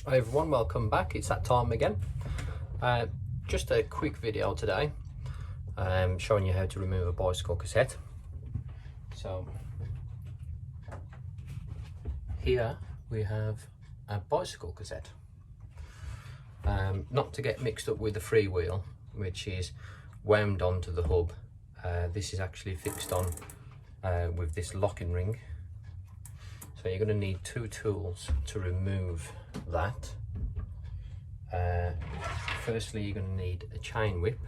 Hi everyone, welcome back. It's that time again. Just a quick video today showing you how to remove a bicycle cassette. So here we have a bicycle cassette, not to get mixed up with the freewheel, which is wound onto the hub. This is actually fixed on with this locking ring. So you're going to need two tools to remove that. Firstly, you're going to need a chain whip,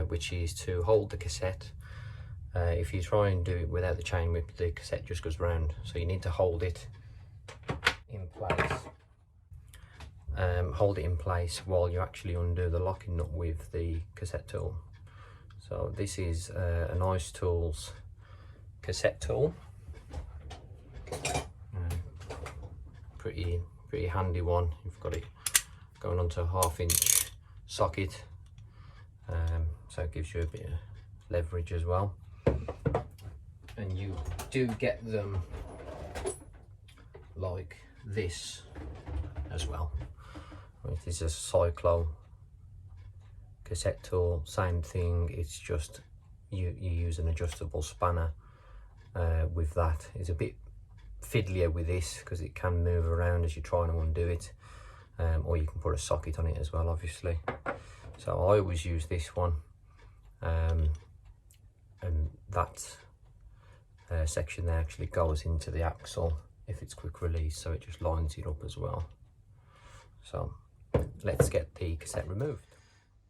which is to hold the cassette. If you try and do it without the chain whip, the cassette just goes round. So you need to hold it in place. Hold it in place while you actually undo the locking nut with the cassette tool. So this is a Nice Tools cassette tool. Pretty handy one. You've got it going onto a 1/2 inch socket, so it gives you a bit of leverage as well. And you do get them like this as well. It is a cyclo cassette tool, same thing. It's just you use an adjustable spanner with that. It's a bit fiddlier with this because it can move around as you're trying to undo it, or you can put a socket on it as well, obviously. So I always use this one, and that section there actually goes into the axle if it's quick release, so it just lines it up as well. So let's get the cassette removed.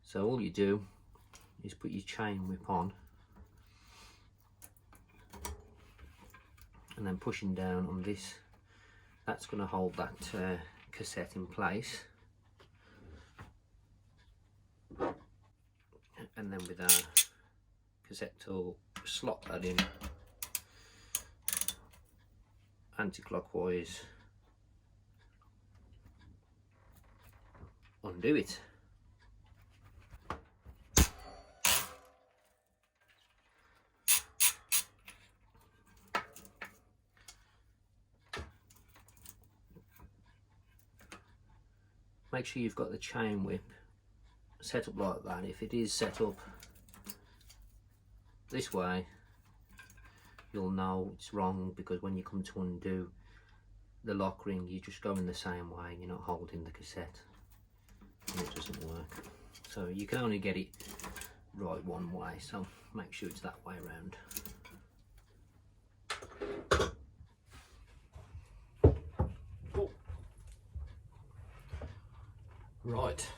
So all you do is put your chain whip on, and then pushing down on this, that's going to hold that cassette in place. And then with our cassette tool, slot that in anti-clockwise, undo it. Make sure you've got the chain whip set up like that. If it is set up this way, you'll know it's wrong, because when you come to undo the lock ring, you just go in the same way and you're not holding the cassette, and it doesn't work. So you can only get it right one way, so make sure it's that way around. Right,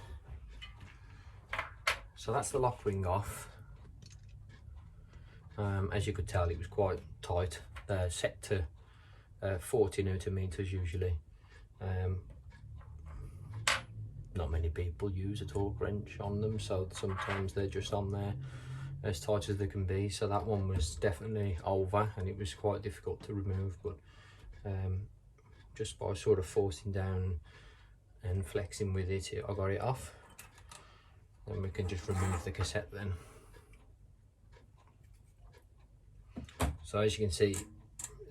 so that's the lock ring off. As you could tell, it was quite tight, set to 40 newton-meters usually. Not many people use a torque wrench on them, so sometimes they're just on there as tight as they can be. So that one was definitely over, and it was quite difficult to remove, but just by sort of forcing down and flexing with it, I got it off. And we can just remove the cassette then. So as you can see,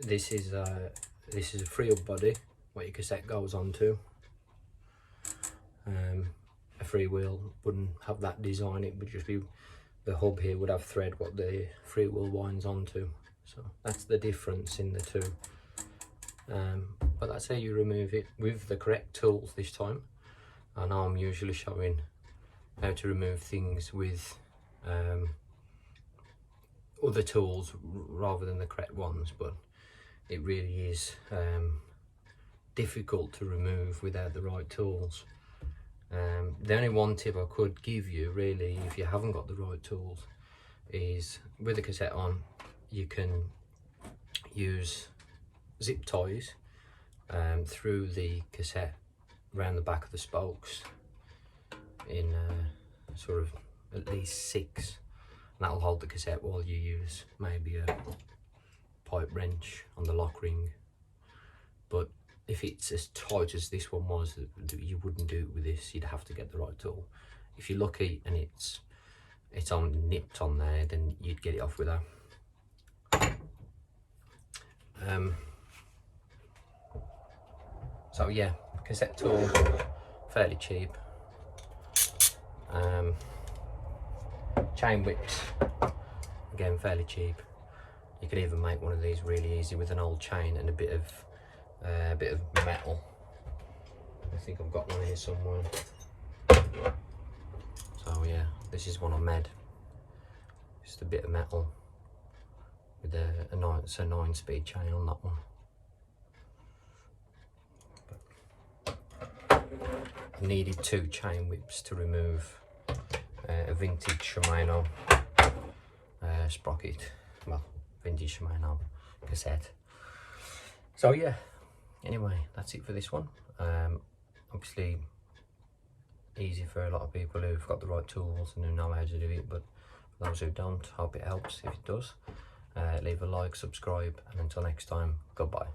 this is a free hub body what your cassette goes onto. A freewheel wouldn't have that design. It would just be, the hub here would have thread what the freewheel winds onto. So that's the difference in the two. But that's how you remove it with the correct tools this time. I know I'm usually showing how to remove things with other tools rather than the correct ones, but it really is difficult to remove without the right tools. The only one tip I could give you, really, if you haven't got the right tools, is with the cassette on, you can use zip ties through the cassette around the back of the spokes in sort of at least 6, and that'll hold the cassette while you use maybe a pipe wrench on the lock ring. But if it's as tight as this one was, you wouldn't do it with this. You'd have to get the right tool. If you're lucky and it's on nipped on there, then you'd get it off with that. So yeah, cassette tool, fairly cheap. Chain whips, again fairly cheap. You could even make one of these really easy with an old chain and a bit of metal. I think I've got one here somewhere. So yeah, this is one I made. Just a bit of metal with a 9-speed chain on that one. I needed 2 chain whips to remove a vintage Shimano sprocket, well, vintage Shimano cassette. So yeah, anyway, that's it for this one. Obviously easy for a lot of people who've got the right tools and who know how to do it, but for those who don't, hope it helps. If it does, leave a like, subscribe, and until next time, goodbye.